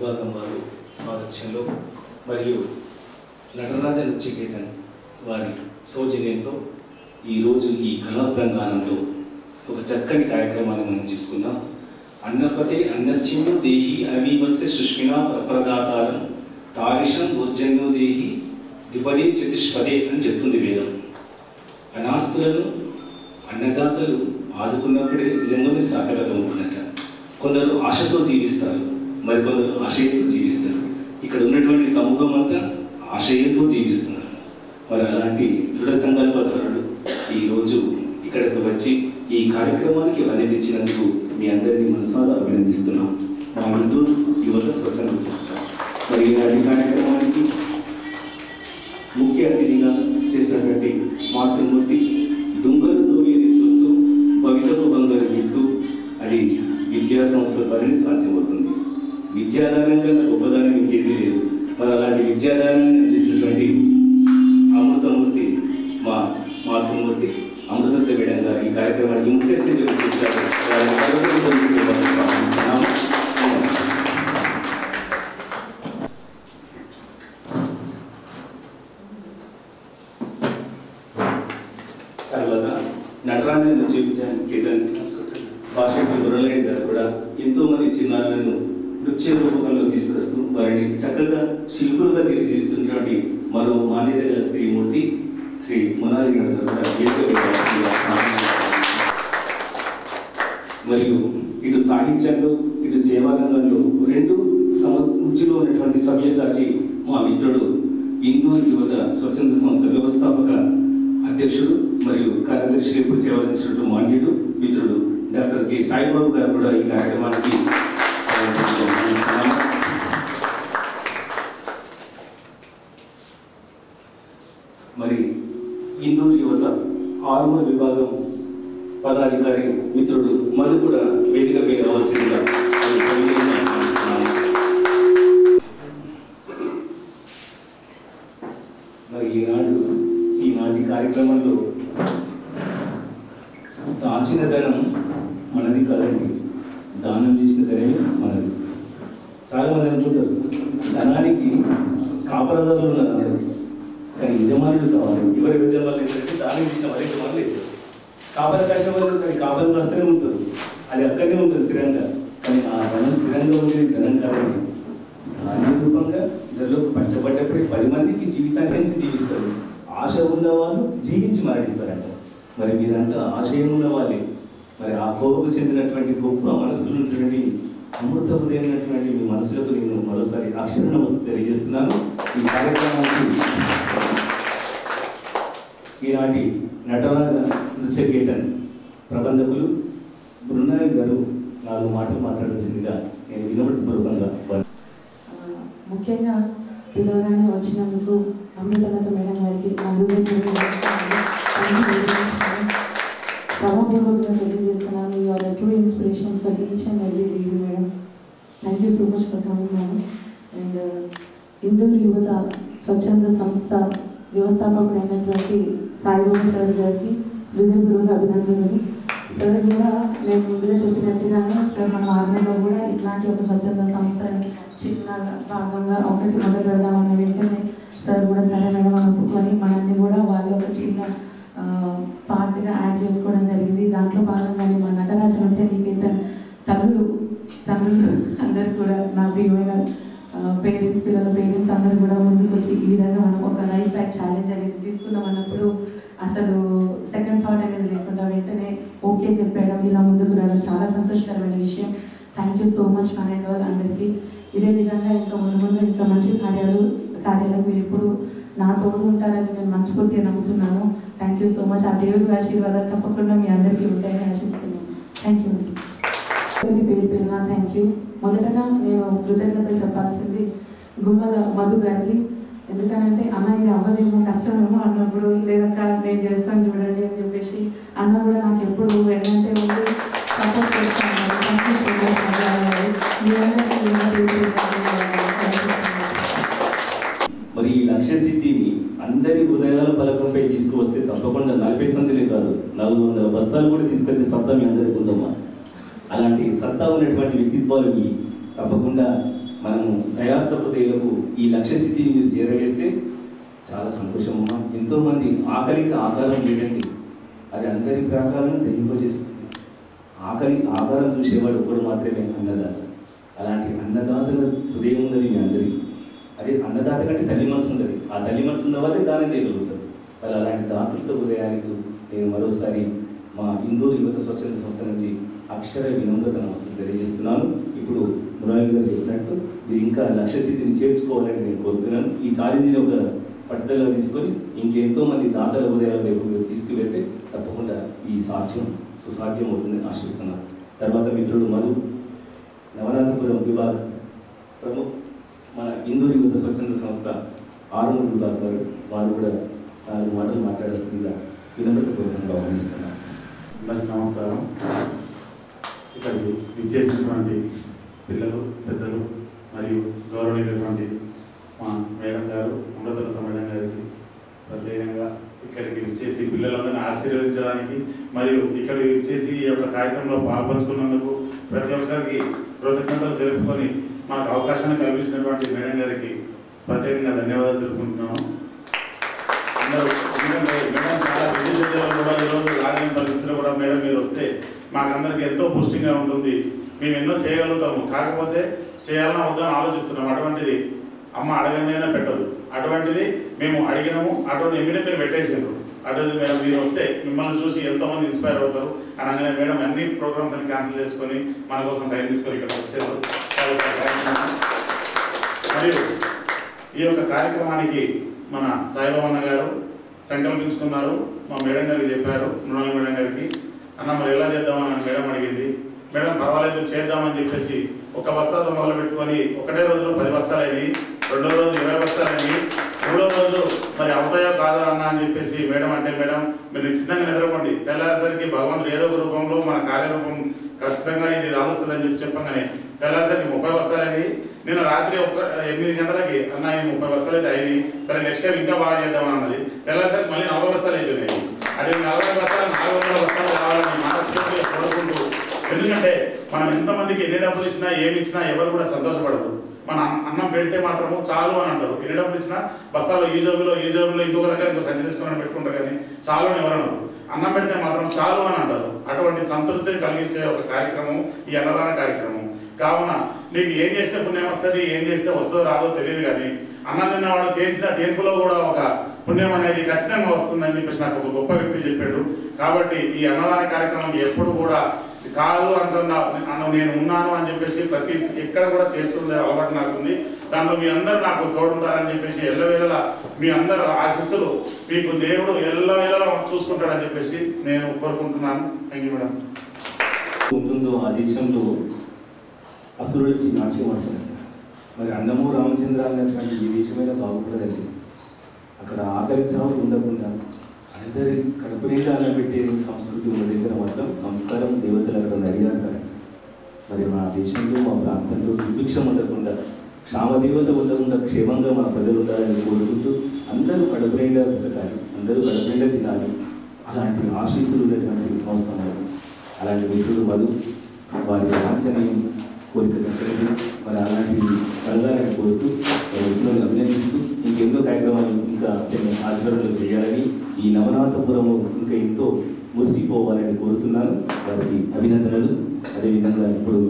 విభాగం వారు సారథ్యంలో మరియు నటరాజ నృత్యకేతన్ వారి సౌజన్యంతో ఈరోజు ఈ కళా ప్రాంగణంలో ఒక చక్కని కార్యక్రమాన్ని మనం చేసుకున్నాం. అన్నపతే అన్నశ్చిన్ను దేహి అనవీవస్య సుష్మినా ప్రప్రదాతారం తారిషం ఊర్జన్యో దేహి ద్విపదే చతుష్పదే అని చెప్తుంది వేదం. అనార్థులను అన్నదాతలు ఆదుకున్నప్పుడే నిజంగానే సార్థకత ఉంటుందట. కొందరు ఆశతో జీవిస్తారు, మరికొందరు ఆశయంతో జీవిస్తారు. ఇక్కడ ఉన్నటువంటి సమూహం అంతా ఆశయంతో జీవిస్తున్నారు. మరి అలాంటి దృఢ సంకల్పదారులు ఈరోజు ఇక్కడికి వచ్చి ఈ కార్యక్రమానికి వన్నె తెచ్చినందుకు మీ అందరినీ మనసారా అభినందిస్తున్నాం. మా ఇందూరు యువత స్వచ్ఛంద సంస్థ మరి ఈనాటి కార్యక్రమానికి ముఖ్య అతిథిగా చేసినటువంటి మాతృమూర్తి దుంగలతో ఏది సొత్తు భవితకు బంగారు విత్తు అది విద్యా సంస్థ ద్వారానే సాధ్యమవుతుంది. విద్యాదానం కన్నా గొప్పదానం ఇంకేదీ లేదు. మరి అలాంటి విద్యాదానాన్ని అందిస్తున్నటువంటి అమృతమూర్తి మా మాతృమూర్తి అమృత మేడం గారు ఈ కార్యక్రమానికి ముఖ్య అతిథిగా చేశారు. తర్వాత నటరాజ నృత్యకేతన్ భాషకు మురళి గారు కూడా ఎంతో మంది చిన్నారులను నృత్య రూపకంలో తీసుకొస్తూ వారిని చక్కగా శిల్పులుగా తీర్చిదిద్దుతున్నటువంటి మరో మాన్యత గల శ్రీమూర్తి శ్రీ మునాలి గారు కూడా మరియు ఇటు సాహిత్యంలో ఇటు సేవారంగంలో రెండు సమృద్ధిలో ఉన్నటువంటి సవ్యసాచి మా మిత్రుడు ఇందూరు యువత స్వచ్ఛంద సంస్థ వ్యవస్థాపక అధ్యక్షుడు మరియు కార్యదర్శిగా ఇప్పుడు సేవలందించినట్టు మాన్యుడు మిత్రుడు డాక్టర్ కె సాయిబాబు గారు కూడా ఈ కార్యక్రమానికి మరి ఇందూరు యువత ఆర్మూర్ విభాగం పదాధికారి మిత్రుడు మధు కూడా వేదికపై రావాల్సిందిగా మరి ఈనాటి కార్యక్రమంలో దాచిన ధనం మనది కాదండి, దానం చేసిన ధనమే మనది. చాలా మంది అనుకుంటారు ధనానికి కాపరదారులు ఉన్నారు కానీ యజమానులు కావాలి. ఎవరి యజమానులు ఏంటంటే దానం చేసిన వారి యజమానులు లేదు. కాపర కష్టం వల్ల కానీ కాపరం వస్తూనే ఉంటారు, అది అక్కడనే ఉంటుంది స్థిరంగా. కానీ ఆ ధనం స్థిరంగా ఉండేది ధనం కాదండి. దాని రూపంగా ఇద్దరిలో పంచబడ్డప్పుడే 10 మందికి జీవితాన్ని నుంచి జీవిస్తారు. ఆశ ఉన్న వాళ్ళు జీవించి మరణిస్తారంట. మరి మీరంతా ఆశయం ఉన్న వాళ్ళే. మరి ఆ కోపకు చెందినటువంటి గొప్ప మనస్సులు ఉన్నటువంటి అమృతమైనటువంటి మీ మనసులకు నేను మరోసారి అక్షర నమస్తే తెలియజేస్తున్నాను. ఈ కార్యక్రమానికి ఈనాటి నటరాజ నృత్యకేతన్ ప్రబంధకులు బృందాయన్ గారు 4 మాటలు మాట్లాడాల్సిందిగా నేను వినపూర్వకంగా ముఖ్యంగా పిలవగానే వచ్చినందుకు అమృతలత మేడం గారికి సమపూర్వకంగా తెలియజేస్తున్నాను. You are true inspiration for each and every leader madam. Thank you so much for coming madam. And Indur యువత స్వచ్ఛంద సంస్థ వ్యవస్థాపకుడైనటువంటి సాయిబాబు సార్ గారికి హృదయపూర్వక అభినందనలు. సార్ కూడా నేను ముందుగా చెప్పినట్టుగానే సార్ మన ఆర్మీలో కూడా ఇట్లాంటి ఒక స్వచ్ఛంద సంస్థ చిన్న భాగంగా ఒకటి మొదలు పెడదామన్న వెంటనే సార్ కూడా సరే మేడం అనుకుని మనల్ని కూడా వాళ్ళు ఒక చిన్న పార్ట్గా యాడ్ చేసుకోవడం జరిగింది. దాంట్లో భాగంగానే మా నటరాజ నృత్యకేతన్ తల్లులు అందరూ కూడా నా ప్రియమైన పేరెంట్స్ పిల్లల పేరెంట్స్ అందరూ కూడా ముందుకు వచ్చి ఈ విధంగా మనం ఒక లైఫ్ ప్యాక్ ఛాలెంజ్ అనేది తీసుకున్నాం అన్నప్పుడు అసలు సెకండ్ థాట్ అనేది లేకుండా వెంటనే ఓకే చెప్పడం ఇలా ముందుకు రావడం చాలా సంతోషకరమైన విషయం. Thank you so much for and all అందరికీ. ఇదే విధంగా ఇంకా ముందు ఇంకా మంచి కార్యాలకు మీరు ఎప్పుడు నా తోడు ఉంటారని నేను మనస్ఫూర్తిగా నమ్ముతున్నాను. Thank you so much. ఆ దేవుడి ఆశీర్వాదాలు తప్పకుండా మీ అందరికీ ఉంటాయని ఆశిస్తున్నాను. Thank you. పేరు పేరున థ్యాంక్ యూ. మొదటగా నేను కృతజ్ఞతలు చెప్పాల్సింది గుమ్మల మధు గారికి. ఎందుకనంటే అన్న ఇది అవ్వదేమో కష్టమేమో అన్నప్పుడు లేదక్క నేను చేస్తాను చూడండి అని చెప్పేసి అన్న కూడా నాకు ఎప్పుడు వెంటనే ఉండి సపోర్ట్ చేస్తాను. మరి ఈ లక్ష్య సిద్ధిని అందరి హృదయాల పలకంపై తీసుకువస్తే తప్పకుండా 40 సంచులే కాదు 400 బస్తాలు కూడా తీసుకొచ్చే సత్తా మీ అందరికీ ఉందమ్మా. అలాంటి సత్తా ఉన్నటువంటి వ్యక్తిత్వాలు తప్పకుండా మనము దయార్థ హృదయులకు ఈ లక్ష్య స్థితిని మీరు చేరవేస్తే చాలా సంతోషం అమ్మా. ఎంతోమంది ఆకలికి ఆకారం లేదండి, అది అందరి ప్రాకాలను దహింపజేస్తుంది. ఆకారం చూసేవాడు ఒకడు మాత్రమే అన్నదాత. అలాంటి అన్నదాతల హృదయం ఉన్నది మీ అందరికీ. అదే అన్నదాత కంటే తల్లి మనసు ఉన్నది, ఆ తల్లి మనసు ఉన్న వాళ్ళే దానం చేయగలుగుతారు. మరి అలాంటి దాతృత్వ హృదయానికి నేను మరోసారి మా ఇందూరు యువత స్వచ్ఛంద సంస్థ నుంచి అక్షర వినమ్రత నమస్కారం తెలియజేస్తున్నాను. ఇప్పుడు మురారి గారు చెప్పినట్టు మీరు ఇంకా లక్ష్య స్థితిని చేర్చుకోవాలని నేను కోరుతున్నాను. ఈ ఛాలెంజ్ని ఒక పట్టుదల తీసుకొని ఇంకెంతో మంది దాతల హృదయాల వైపు మీరు తీసుకువెళ్తే తప్పకుండా ఈ సాధ్యం సుసాధ్యం అవుతుందని ఆశిస్తున్నాను. తర్వాత మిత్రుడు మధు, నవనాథపురం విభాగ్ ప్రముఖ మన ఇందూరు యువత స్వచ్ఛంద సంస్థ ఆరుమూరు విభాగ్ గారు, వారు కూడా 4 మాటలు మాట్లాడాల్సిందిగా వినమ్రతపూర్వకంగా ఆహ్వానిస్తున్నారు. అందరికీ నమస్కారం. ఇక్కడికి విచ్చేసినటువంటి పిల్లలు, పెద్దలు మరియు గౌరవనీయులైనటువంటి మా మేడం గారు, అమృతలత మేడం గారికి ప్రత్యేకంగా ఇక్కడికి విచ్చేసి పిల్లలందరినీ ఆశీర్వదించడానికి మరియు ఇక్కడికి విచ్చేసి ఈ యొక్క కార్యక్రమంలో పాల్పంచుకున్నందుకు ప్రతి ఒక్కరికి కృతజ్ఞతలు తెలుపుకొని మాకు అవకాశాన్ని కల్పించినటువంటి మేడం గారికి ప్రత్యేకంగా ధన్యవాదాలు తెలుపుకుంటున్నాము. అందరూ ఎందుకంటే మేడం చాలా బిజీ షెడ్యూల్లో కూడా ఈరోజు రాలేని పరిస్థితుల్లో కూడా మేడం మీరు వస్తే మాకందరికి ఎంతో పుష్టిగా ఉంటుంది. మేము ఎన్నో చేయగలుగుతాము, కాకపోతే చేయాలన్నా వద్దని ఆలోచిస్తున్నాం. అటువంటిది అమ్మ అడగనైనా పెట్టదు, అటువంటిది మేము అడిగినాము, అటువంటి ఇమ్మీడియట్ మీరు పెట్టేసారు. అటువంటి మేడం మీరు వస్తే మిమ్మల్ని చూసి ఎంతోమంది ఇన్స్పైర్ అవుతారు అనగానే మేడం అన్ని ప్రోగ్రామ్స్ అన్ని క్యాన్సిల్ చేసుకొని మన కోసం టైం తీసుకొని ఇక్కడ వచ్చారు. మరియు ఈ యొక్క కార్యక్రమానికి మన సాయిబాబన్న గారు సంకల్పించుకున్నారు. మా మేడం గారికి చెప్పారు, మృణాలి మేడం గారికి, అన్న మరి ఎలా చేద్దామని మేడం అడిగింది. మేడం పర్వాలేదు చేద్దామని చెప్పేసి ఒక బస్తాతో మొదలు పెట్టుకొని ఒకటే రోజులో 10 బస్తాలు అయినాయి, రెండో రోజు 20 బస్తాలు అయినాయి, మూడో రోజు మరి అవుతాయో కాదా అన్న అని చెప్పేసి మేడం అంటే, మేడం మీరు నిశ్చితంగా నిద్రపోండి, తెల్లారేసరికి భగవంతుడు ఏదో ఒక రూపంలో మన కార్యరూపం ఖచ్చితంగా ఇది రాలుస్తుందని చెప్పగానే తెల్లారేసరికి 30 బస్తాలు అయినాయి. నేను రాత్రి 8 గంటలకి అన్న ఈ 30 బస్తాలు అయితే అయినాయి, సరే నెక్స్ట్ టైం ఇంకా బాగా చేద్దామని అన్నది. తెల్లారేసరికి మళ్ళీ 40 బస్తాలు అయిపోయినాయి. అదే 40 బస్తాలు 400 బస్తాలు కావాలని మనస్ఫూర్తిగా కోరుకుంటూ, ఎందుకంటే మనం ఎంతమందికి ఎన్ని డబ్బులు ఇచ్చినా ఏమి ఇచ్చినా ఎవరు కూడా సంతోషపడదు. మన అన్నం పెడితే మాత్రము చాలు అని అంటారు. ఎన్ని డబ్బులు ఇచ్చినా బస్తాలో ఈ జోబులో ఇంకొక దగ్గర ఇంకో సంచి తీసుకుని పెట్టుకుంటారు, కానీ చాలు అని ఎవరు అన్నారు. అన్నం పెడితే మాత్రం చాలు అని అంటారు. అటువంటి సంతృప్తిని కలిగించే ఒక కార్యక్రమం ఈ అన్నదాన కార్యక్రమం. కావున నీకు ఏం చేస్తే పుణ్యం వస్తుంది, ఏం చేస్తే వస్తుందో రాదో తెలియదు, కానీ అన్నం తిన్నవాడు తేంచిన తేంపులో కూడా ఒక పుణ్యం అనేది ఖచ్చితంగా వస్తుందని చెప్పేసి నాకు ఒక గొప్ప వ్యక్తి చెప్పాడు. కాబట్టి ఈ అన్నదాన కార్యక్రమం ఎప్పుడు కూడా కాదు అంటున్నా నేను ఉన్నాను అని చెప్పేసి ప్రతి ఎక్కడ కూడా చేస్తుండే అలవాటు నాకు ఉంది. దాంట్లో మీ అందరూ నాకు తోడుంటారని చెప్పేసి ఎల్లవేళలా మీ అందరూ ఆశీస్సులు మీకు దేవుడు ఎల్లవేళలా చూసుకుంటాడని చెప్పేసి నేను కోరుకుంటున్నాను. Thank you madam. ఉంటుందో ఆ దేశంలో అసురుడు వచ్చి నాట్యం ఆడుతున్నారు. మరి అన్నము రామచంద్ర అన్నటువంటి ఈ దేశమైనా బాగుపడదండి. అక్కడ ఆకలి చావులు ఉండకుండా అందరి కడుపు నిండా పెట్టే సంస్కృతి ఉన్న దగ్గర మాత్రం సంస్కారం దేవతలు అక్కడ అడిగారు. మరి మా దేశంలో మా ప్రాంతంలో దుర్భిక్షం ఉండకుండా, క్షామదేవత ఉండకుండా క్షేమంగా మా ప్రజలు ఉండాలని కోరుకుంటూ అందరూ కడుపు నిండా బ్రతకాలి, అందరూ కడుపు నిండా తినాలి. అలాంటి ఆశీస్సులు ఉన్నటువంటి సంస్థ మరి అలాంటి మిత్రుడు మధు, వారి వాంఛనీయం కోరిక చక్కటి మరి అలాంటి కలగాలని కోరుతూ వ్యక్తులను అభినందిస్తూ ఇంకెన్నో కార్యక్రమాలు ఇంకా ఆచరణలు చేయాలని, ఈ నవనాథపురము ఇంకా ఎంతో మురిసిపోవాలని కోరుతున్నాను. వారికి అభినందనలు. అదేవిధంగా ఇప్పుడు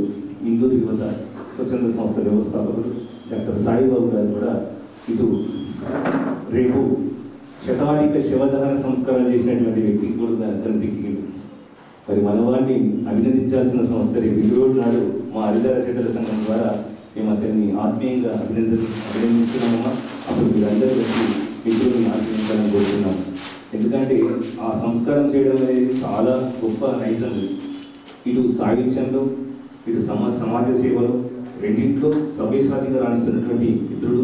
ఇందూరు యువత స్వచ్ఛంద సంస్థ వ్యవస్థాపకుడు డాక్టర్ సాయిబాబు గారు కూడా ఇటు రేపు శతాధిక శవదహన సంస్కారం చేసినటువంటి వ్యక్తికి కూడా దిక్కి మరి మనవాడిని అభినందించాల్సిన సంస్థ రేపు 27 నాడు మా హరిత రచయితల సంఘం ద్వారా మేము అతన్ని ఆత్మీయంగా అభినందిస్తున్నామమ్మా. అప్పుడు మీరందరూ వచ్చి మిత్రులను ఆశీర్వదించాలని కోరుతున్నాం. ఎందుకంటే ఆ సంస్కారం చేయడం అనేది చాలా గొప్ప నైజం. ఇటు సాహిత్యంలో ఇటు సమాజ సేవలో రెండింట్లో సవ్యసాచిగా రాణిస్తున్నటువంటి మిత్రుడు,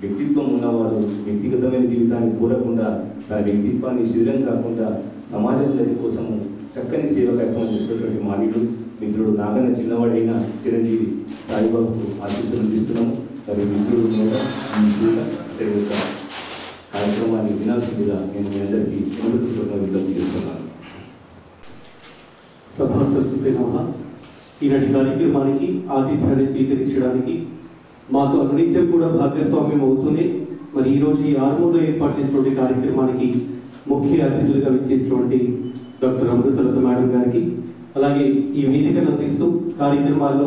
వ్యక్తిత్వం ఉన్నవాడు, వ్యక్తిగతమైన జీవితాన్ని కోరకుండా తన వ్యక్తిత్వాన్ని శిథిలం కాకుండా సమాజ ఉన్నతి కోసము చక్కని సేవ కార్యక్రమం చేసినటువంటి మానవుడు మిత్రుడు నాగన్న చిన్నవాడైన చిరంజీవి సాయిబాబుకు ఆశీస్సులు అందిస్తున్నాము. మరి మిత్రుడు యొక్క కార్యక్రమాన్ని వినాల్సిందిగా నేను మీ అందరికీ విజ్ఞప్తి చేస్తున్నాను. సభాసరస్వతి నమః. ఈనాటి కార్యక్రమానికి ఆతిథ్యాన్ని స్వీకరించడానికి మాతో అనునిత్యం కూడా భాగస్వామ్యం అవుతూనే మరి ఈరోజు ఈ ఆర్మూర్లో ఏర్పాటు చేసినటువంటి కార్యక్రమానికి ముఖ్య అతిథులుగా విచ్చేసినటువంటి డాక్టర్ అమృతలత మేడం గారికి, అలాగే ఈ వేదికను అందిస్తూ కార్యక్రమాల్లో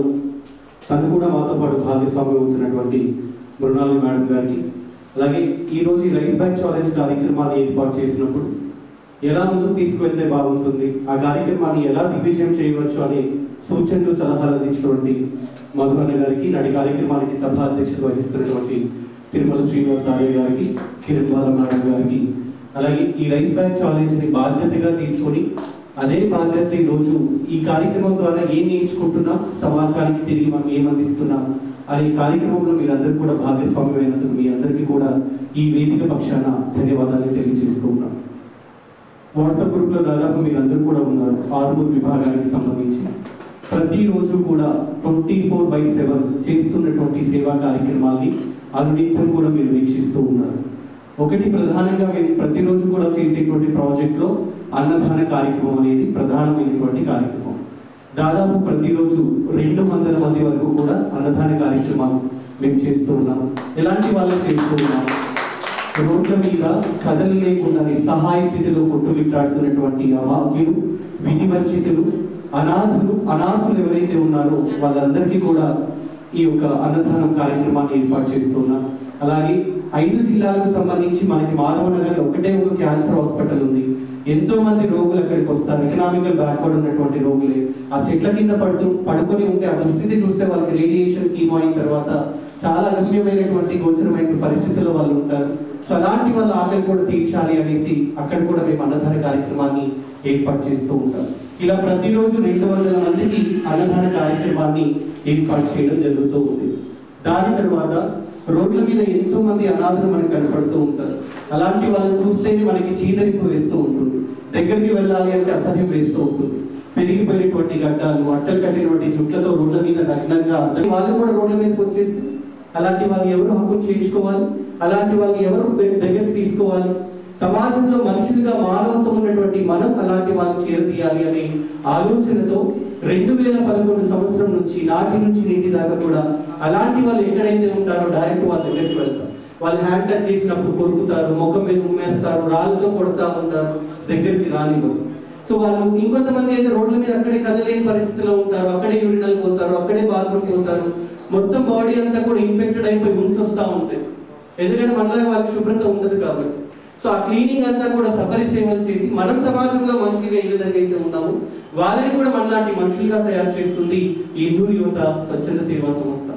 తను కూడా మాతో పాటు భాగస్వామ్యం అవుతున్నటువంటి మృణాలి మేడం గారికి, అలాగే ఈరోజు ఈ రైస్ బ్యాక్ ఛాలెంజ్ కార్యక్రమాన్ని ఏర్పాటు చేసినప్పుడు ఎలా ముందుకు తీసుకువెళ్తే బాగుంటుంది, ఆ కార్యక్రమాన్ని ఎలా దిగ్విజయం చేయవచ్చు అనే సూచనలు సలహాలు అందించినటువంటి మధువన్న గారికి, నాటి కార్యక్రమానికి సభ అధ్యక్షత వహిస్తున్నటువంటి తిరుమల శ్రీనివాస్ ఆర్య గారికి, కిరణ్ బాల మేడం గారికి, అలాగే ఈ రైస్ బ్యాక్ ఛాలెంజ్ని బాధ్యతగా తీసుకొని అదే బాధ్యత ఈరోజు ఈ కార్యక్రమం ద్వారా ఏం నేర్చుకుంటున్నాం, సమాజానికి తిరిగి మనం ఏమందిస్తున్నాం అనే కార్యక్రమంలో మీరందరూ కూడా భాగస్వామ్యమైనందుకు మీ అందరికీ కూడా ఈ వేదిక పక్షాన ధన్యవాదాలు తెలియజేసుకుంటున్నాం. వాట్సాప్ గ్రూప్లో దాదాపు మీరందరూ కూడా ఉన్నారు. ఆర్మూర్ విభాగానికి సంబంధించి ప్రతిరోజు కూడా 24/7 చేస్తున్నటువంటి సేవా కార్యక్రమాన్ని అనునిత్యం కూడా మీరు వీక్షిస్తూ ఉన్నారు. ఒకటి ప్రధానంగా మేము ప్రతిరోజు కూడా చేసేటువంటి ప్రాజెక్ట్లో అన్నదాన కార్యక్రమం అనేది ప్రధానమైనటువంటి కార్యక్రమం. దాదాపు ప్రతిరోజు 200 మంది వరకు కూడా అన్నదాన కార్యక్రమాలు మేము చేస్తూ ఉన్నాం. ఎలాంటి వాళ్ళు చేస్తూ ఉన్నాం? రోడ్ల మీద కథలు లేకుండా నిస్సహాయ స్థితిలో కొట్టుమిట్టాడుతున్నటువంటి అభాగ్యులు, విధి వంచితులు, అనాథులు ఎవరైతే ఉన్నారో వాళ్ళందరికీ కూడా ఈ యొక్క అన్నదానం కార్యక్రమాన్ని ఏర్పాటు చేస్తున్నాం. అలాగే 5 జిల్లాలకు సంబంధించి మనకి మాధవనగర్ ఒకటే ఒక క్యాన్సర్ హాస్పిటల్ ఉంది. ఎంతో మంది రోగులు అక్కడికి వస్తారు. ఎకనామికల్ బ్యాక్వర్డ్ ఉన్నటువంటి రోగులే ఆ చెట్ల కింద పడుకొని ఉంటే ఆ దుస్థితి చూస్తే వాళ్ళకి రేడియేషన్ కీమో అయిన తర్వాత చాలా అగమ్యమైనటువంటి గోచరమైన పరిస్థితుల్లో వాళ్ళు ఉంటారు. సో అలాంటి వాళ్ళ ఆకలి కూడా తీర్చాలి అనేసి అక్కడ కూడా మేము అన్నదాన కార్యక్రమాన్ని ఏర్పాటు చేస్తూ ఉంటాం. ఇలా ప్రతిరోజు 200 మందికి అన్నదాన కార్యక్రమాన్ని ఏర్పాటు చేయడం జరుగుతూ ఉంది. దాని తర్వాత రోడ్ల మీద ఎంతో మంది అనాథులు మనకు కనపడుతూ ఉంటారు. అలాంటి వాళ్ళని చూస్తేనే మనకి చీదరింపు వేస్తూ ఉంటుంది. దగ్గరికి వెళ్ళాలి అంటే అసహ్యం వేస్తూ ఉంటుంది. పెరిగిపోయినటువంటి గడ్డాలు, అట్టలు కట్టినటువంటి జుట్లతో రోడ్ల మీద నగ్నంగా వాళ్ళు కూడా రోడ్ల మీదకి వచ్చేసి అలాంటి వాళ్ళు ఎవరు హక్కు చేయించుకోవాలి? అలాంటి వాళ్ళు ఎవరు దగ్గరికి తీసుకోవాలి? సమాజంలో మనుషులుగా మానవత్వం ఉన్నటువంటి మనం అలాంటి వాళ్ళు చేరదీయాలి అనే ఆలోచనతో 2011 సంవత్సరం నుంచి నాటి నుంచి నేటి దాకా కూడా అలాంటి వాళ్ళు ఎక్కడైతే ఉంటారో డైరెక్ట్ వాళ్ళ దగ్గరికి వెళ్తారు. వాళ్ళు హ్యాండ్ టచ్ చేసినప్పుడు కొరుకుతారు, ముఖం మీద ఉమ్మేస్తారు, రాళ్ళతో కొడతా ఉంటారు, దగ్గరికి రానివ్వరు. సో వాళ్ళు ఇంకొంతమంది అయితే రోడ్ల మీద అక్కడే కదలేని పరిస్థితిలో ఉంటారు, అక్కడే యూరినల్ పోతారు, అక్కడే బాత్రూమ్ పోతారు. మొత్తం బాడీ అంతా కూడా ఇన్ఫెక్టెడ్ అయిపోయి ఉన్స్ వస్తూ ఉంటాయి. ఎందుకంటే మనలాగా వాళ్ళకి శుభ్రత ఉండదు కాబట్టి. సో ఆ క్లీనింగ్ అంతా కూడా సఫరీ సేవలు చేసి మనం సమాజంలో మనుషులుగా ఏ విధంగా అయితే ఉన్నాము వాళ్ళని కూడా మనలాంటి మనుషులుగా తయారు చేస్తుంది ఈ హిందూ యువత స్వచ్ఛంద సేవా సంస్థ.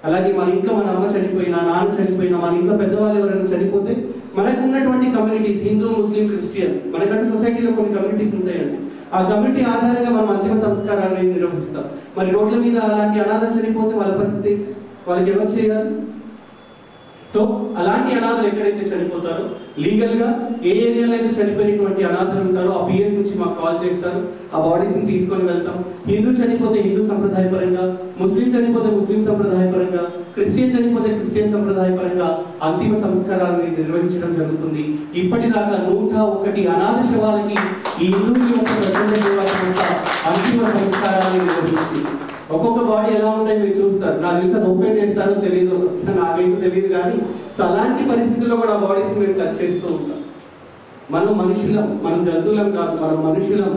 అలాగే మన ఇంట్లో మన అమ్మ చనిపోయినా, నాన్న చనిపోయినా, మన ఇంట్లో పెద్దవాళ్ళు ఎవరైనా చనిపోతే మనకు ఉన్నటువంటి కమ్యూనిటీస్ హిందూ, ముస్లిం, క్రిస్టియన్, మనకంటే సొసైటీలో కొన్ని కమ్యూనిటీస్ ఉంటాయండి. ఆ కమ్యూనిటీ ఆధారంగా మనం అంతిమ సంస్కారాన్ని నిర్వహిస్తాం. మరి రోడ్ల మీద అలాంటి అనాథలు చనిపోతే వాళ్ళ పరిస్థితి వాళ్ళకి ఎవరు చేయాలి? సో అలాంటి అనాథలు ఎక్కడైతే చనిపోతారో లీగల్ గా ఏ ఏరియాలో అయితే చనిపోయినటువంటి అనాథలు ఉంటారో ఆ పిఎస్ నుంచి మాకు కాల్ చేస్తారు. ఆ బాడీస్ ని తీసుకొని వెళ్తాం. హిందూ చనిపోతే హిందూ సంప్రదాయ పరంగా, ముస్లిం చనిపోతే ముస్లిం సంప్రదాయ పరంగా, క్రిస్టియన్ చనిపోతే క్రిస్టియన్ సంప్రదాయ పరంగా అంతిమ సంస్కారాలను నిర్వహించడం జరుగుతుంది. ఇప్పటిదాకా 101 అనాథ శవాలకి ఈ హిందూ యువత స్వచ్ఛంద సేవా సంస్థ అంతిమ సంస్కారాలను నిర్వహిస్తుంది. ఒక్కొక్క బాడీ ఎలా ఉంటాయి మీరు చూస్తారు. నాకు తెలిసి ఓపెన్ చేస్తారో తెలియదు, నాకైతే తెలియదు. కానీ సో అలాంటి పరిస్థితుల్లో కూడా ఆ బాడీస్ మేము టచ్ చేస్తూ ఉంటాం. మనం మనుషులం, మనం జంతువులం కాదు, మనం మనుషులం.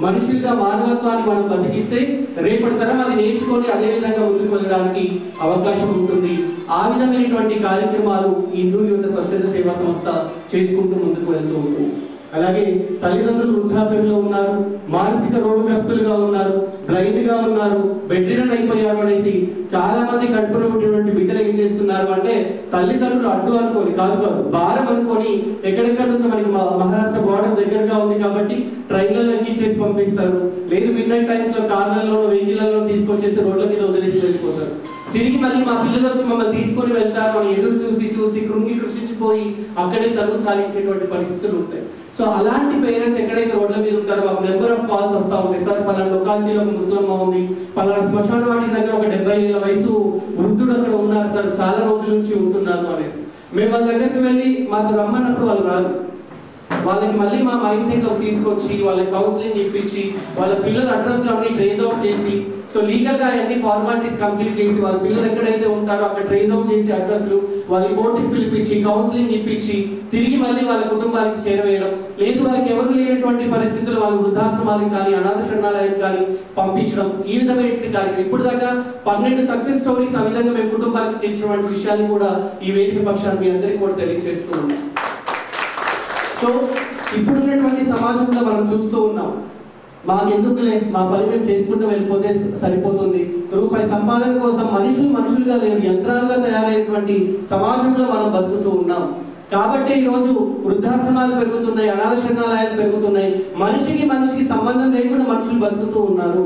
మనుషులుగా మానవత్వాన్ని మనం బతికిస్తే రేపటి తరం అది నేర్చుకొని అదే విధంగా ముందుకు వెళ్ళడానికి అవకాశం ఉంటుంది. ఆ విధమైనటువంటి కార్యక్రమాలు హిందూ యువత స్వచ్ఛంద సేవా సంస్థ చేసుకుంటూ ముందుకు వెళ్తూ ఉంటుంది. అలాగే తల్లిదండ్రులు వృద్ధాప్యంలో ఉన్నారు, మానసిక రోగగ్రస్తులుగా ఉన్నారు, బ్లైండ్ గా ఉన్నారు, బెడ్ రిడన్ అయిపోయారు అనేసి చాలా మంది కడుపులో పుట్టినటువంటి బిడ్డలు ఏం చేస్తున్నారు అంటే తల్లిదండ్రులు అడ్డు అనుకోని కాదు భారం అనుకొని ఎక్కడెక్కడ నుంచి మనకి మహారాష్ట్ర బార్డర్ దగ్గరగా ఉంది కాబట్టి ట్రైన్లలో ఎక్కించేసి పంపిస్తారు. లేదు మిడ్ నైట్ టైమ్స్ లో కార్లలో వెహికల్లో తీసుకొచ్చేసి రోడ్ల మీద వదిలేసి వెళ్ళిపోతారు. తిరిగి మళ్ళీ మా పిల్లలు వచ్చి మమ్మల్ని తీసుకొని వెళ్తారు అని ఎదురు చూసి కృంగి కృషించిపోయి అక్కడే తలుపు సాధించేటువంటి పరిస్థితులు ఉంటాయి. సో అలాంటి పేరెంట్స్ ఎక్కడైతే రోడ్ల మీద ఉంటారో మాకు నెంబర్ ఆఫ్ కాల్స్ వస్తూ ఉంటాయి. సార్ పలానా లొకాలిటీలో ఒక ముస్లిం ఉంది, పలానా శ్మశాన వాటి దగ్గర ఒక 70 ఏళ్ల వయసు వృద్ధుడు అక్కడ ఉన్నారు సార్, చాలా రోజుల నుంచి ఉంటున్నారు అనేసి మేము వాళ్ళ దగ్గరికి వెళ్ళి మాతో రమ్మన్నప్పుడు వాళ్ళు రాదు. వాళ్ళకి మళ్ళీ మా మైండ్ సెట్ లో తీసుకొచ్చి వాళ్ళకి కౌన్సిలింగ్ ఇప్పించి వాళ్ళ పిల్లల అడ్రస్లు అన్ని ట్రేస్ అవుట్ చేసి సో లీగల్గా అన్ని ఫార్మాలిటీస్ కంప్లీట్ చేసి వాళ్ళ పిల్లలు ఎక్కడైతే ఉంటారో అక్కడ ట్రేస్ అవుట్ చేసి అడ్రస్లు వాళ్ళ కోర్టుకి పిలిపించి కౌన్సిలింగ్ ఇప్పించి తిరిగి మళ్ళీ వాళ్ళ కుటుంబానికి చేరవేయడం, లేదు వాళ్ళకి ఎవరు లేనటువంటి పరిస్థితులు వాళ్ళు వృద్ధాశ్రమాలకు కానీ అనాథ శరణాలయాలకు కానీ పంపించడం, ఈ విధమైన కార్యక్రమం. ఇప్పుడు దాకా 12 సక్సెస్ స్టోరీస్ ఆ విధంగా మేము కుటుంబానికి చేసినటువంటి విషయాన్ని కూడా ఈ వేదిక పక్షాన్ని మీ అందరికీ కూడా తెలియజేస్తూ ఉన్నాం. సో ఇప్పుడున్నటువంటి సమాజంలో మనం చూస్తూ ఉన్నాం, మాకెందుకులే మా పని మేము చేసుకుంటూ వెళ్ళిపోతే సరిపోతుంది, రూపాయి సంపాదన కోసం మనుషులుగా లేరు యంత్రాలుగా తయారైనటువంటి సమాజంలో మనం బతుకుతూ ఉన్నాం. కాబట్టి ఈరోజు వృద్ధాశ్రమాలు పెరుగుతున్నాయి, అనాథ శరణాలయాలు పెరుగుతున్నాయి, మనిషికి సంబంధం లేకుండా మనుషులు బతుకుతూ ఉన్నారు.